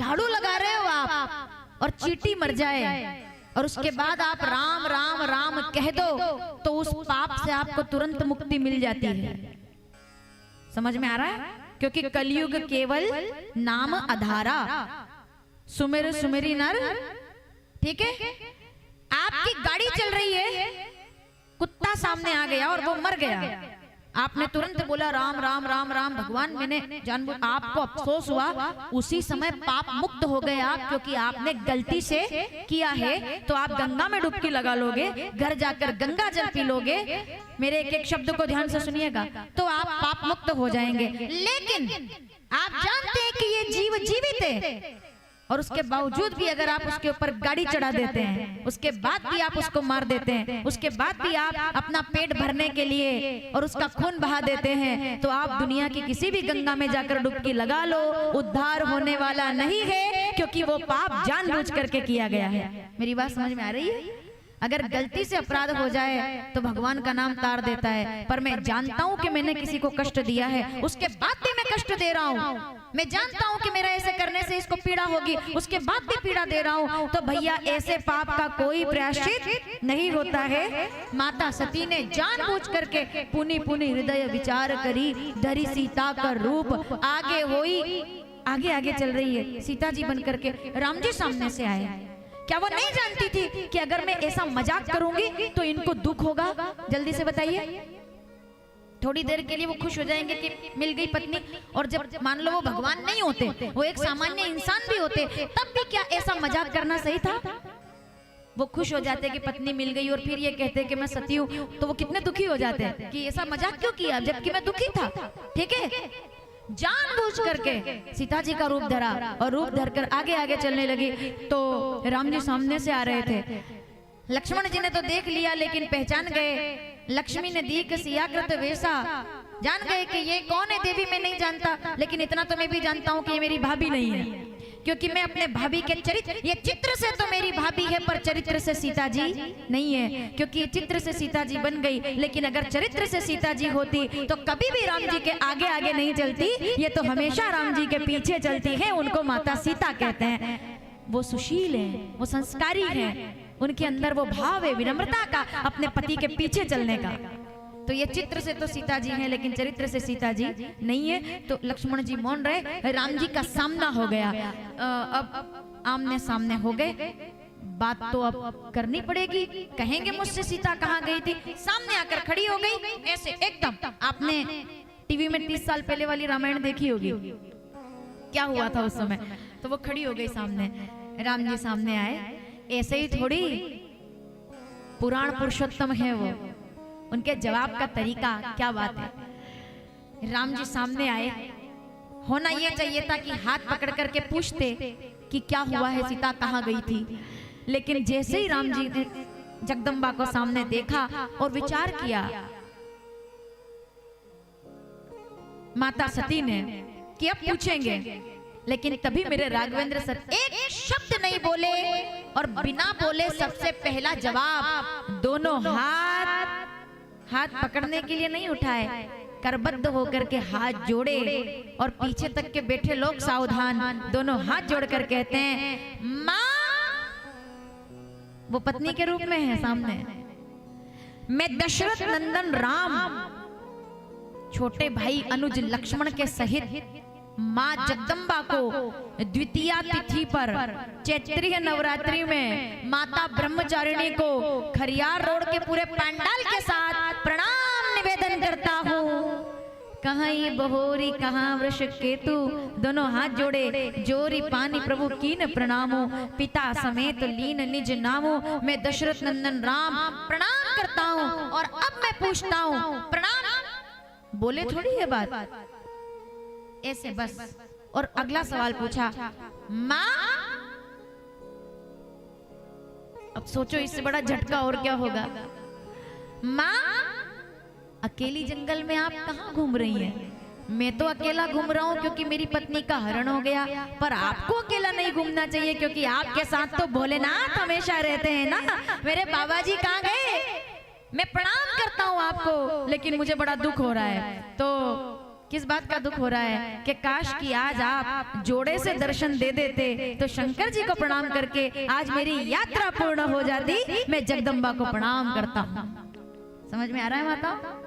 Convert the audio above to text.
झाड़ू लगा रहे हो आप और चींटी मर जाए और उसके बाद आप राम राम राम कह दो तो उस पाप से आपको तुरंत मुक्ति मिल जाती है। समझ में आ रहा है? क्योंकि कलयुग केवल नाम आधारा, सुमेर सुमेरी नर। ठीक है, आपकी गाड़ी चल रही है, कुत्ता सामने आ गया और वो मर गया, आपने तुरंत बोला राम राम राम राम भगवान, मैंने जानबूझ, आपको अफसोस हुआ, उसी समय पाप मुक्त हो गए आप, क्योंकि आपने गलती से किया है। तो आप गंगा में डुबकी लगा लोगे, घर जाकर गंगा जल पी लोगे, मेरे एक एक शब्द को ध्यान से सुनिएगा, तो आप पाप मुक्त हो जाएंगे। लेकिन आप जानते हैं कि ये जीव जीवित है और उसके बावजूद भी अगर आप उसके ऊपर गाड़ी चढ़ा देते हैं, उसके बाद भी आप उसको मार देते हैं, उसके बाद भी आप अपना पेट भरने के लिए और उसका खून बहा देते हैं, तो आप दुनिया की किसी भी गंगा में जाकर डुबकी लगा लो, उद्धार होने वाला नहीं है, क्योंकि वो पाप जानबूझ करके किया गया है। मेरी बात समझ में आ रही है? अगर गलती से अपराध हो जाए तो भगवान का नाम तार देता है, पर मैं जानता हूं कि मैंने किसी को कष्ट दिया है, उसके बाद भी मैं कष्ट दे रहा हूं, मैं जानता हूं कि मेरा ऐसे करने से इसको पीड़ा होगी, उसके बाद भी पीड़ा दे रहा हूं, तो भैया ऐसे पाप का कोई प्रायश्चित नहीं होता है। माता सती ने जानबूझ करके पुनि पुनि हृदय विचार करी, धरी सीता का रूप, आगे हुई, आगे आगे चल रही है सीता जी बन करके, राम जी सामने से आए। क्या वो नहीं जानती थी कि अगर मैं ऐसा मजाक करूंगी तो इनको दुख होगा? जल्दी से बताइए। थोड़ी देर के लिए वो खुश हो जाएंगे कि मिल गई पत्नी, और जब मान लो वो भगवान नहीं होते, वो एक सामान्य इंसान भी होते, तब भी क्या ऐसा मजाक करना सही था? वो खुश हो जाते कि पत्नी मिल गई और फिर ये कहते कि मैं सती हूँ, तो वो कितने दुखी हो जाते कि ऐसा मजाक क्यों किया जबकि मैं दुखी था। ठीक है, जानबूझ करके सीता जी का रूप धरा और रूप धरकर आगे आगे चलने लगी, तो राम जी सामने से आ रहे थे। लक्ष्मण जी ने तो देख लिया लेकिन पहचान गए, लक्ष्मी ने दीक सियाकृत वेशा, जान गए कि ये कौन है देवी मैं नहीं जानता, लेकिन इतना तो मैं भी जानता हूँ कि ये मेरी भाभी नहीं है, क्योंकि मैं अपने भाभी के चरित्र, ये चित्र से तो मेरी भाभी है पर चरित्र से सीता जी नहीं है, क्योंकि ये चित्र से सीता जी बन गई, लेकिन अगर चरित्र से सीता जी होती तो कभी भी राम जी के आगे आगे नहीं चलती, ये तो हमेशा राम जी के पीछे चलती है। उनको माता सीता कहते हैं। वो सुशील है, वो संस्कारी है, उनके अंदर वो भाव है विनम्रता का, अपने पति के पीछे चलने का। तो ये चित्र से तो सीता जी हैं लेकिन चरित्र से सीता जी नहीं है। तो लक्ष्मण जी मौन रहे, राम जी का सामना हो गया, अब आमने सामने हो गए, बात तो अब करनी पड़ेगी, कहेंगे मुझसे सीता कहाँ गई थी, सामने आकर खड़ी हो गई ऐसे एकदम। आपने टीवी में 30 साल पहले वाली रामायण देखी होगी, क्या हुआ था उस समय, तो वो खड़ी हो गई सामने, राम जी सामने आए, ऐसे ही थोड़ी, पुराण पुरुषोत्तम है वो, उनके जवाब का तरीका क्या बात है। राम जी सामने आए, होना यह चाहिए था कि हाथ पकड़ करके पूछते कि क्या हुआ है, सीता कहाँ गई थी, लेकिन जैसे ही राम जी ने जगदम्बा को सामने देखा और विचार किया, माता सती ने कि अब पूछेंगे, लेकिन तभी मेरे राघवेंद्र सर एक शब्द नहीं बोले और बिना बोले सबसे पहला जवाब, दोनों हाथ पकड़ने के लिए नहीं उठाए, करबद्ध होकर के हाथ जोड़े और पीछे तक के बैठे लोग सावधान, दोनों हाथ जोड़कर कहते हैं मां, वो पत्नी के रूप में है सामने, मैं दशरथ नंदन राम छोटे भाई अनुज लक्ष्मण के सहित माँ जगदम्बा को द्वितीया तिथि पर चैत्रीय नवरात्रि में माता ब्रह्मचारिणी को खरियार रोड के पूरे पंडाल के साथ प्रणाम निवेदन करता हूँ। कहाँ ये बहोरी कहाँ वृष केतु, दोनों हाथ जोड़े, जोरी पानी प्रभु कीन प्रणामो, पिता समेत लीन निज नामो, मैं दशरथ नंदन राम प्रणाम करता हूँ। और अब मैं पूछता हूँ, प्रणाम बोले थोड़ी है बात ऐसे बस। और अगला सवाल पूछा, माँ, अब सोचो इससे बड़ा झटका और क्या होगा। माँ, अकेली जंगल में आप कहाँ घूम रही हैं? मैं तो अकेला घूम रहा हूँ क्योंकि मेरी पत्नी का हरण हो गया, पर आपको अकेला नहीं घूमना चाहिए क्योंकि आपके साथ तो भोलेनाथ हमेशा रहते हैं ना। मेरे बाबा जी कहाँ गए? मैं प्रणाम करता हूँ आपको, लेकिन मुझे बड़ा दुख हो रहा है। तो किस बात का दुख हो रहा है कि काश कि आज आप जोड़े से दर्शन दे देते तो शंकर जी को प्रणाम करके आज मेरी यात्रा पूर्ण हो जाती। मैं जगदम्बा को प्रणाम करता हूँ। समझ में आ रहा है माता?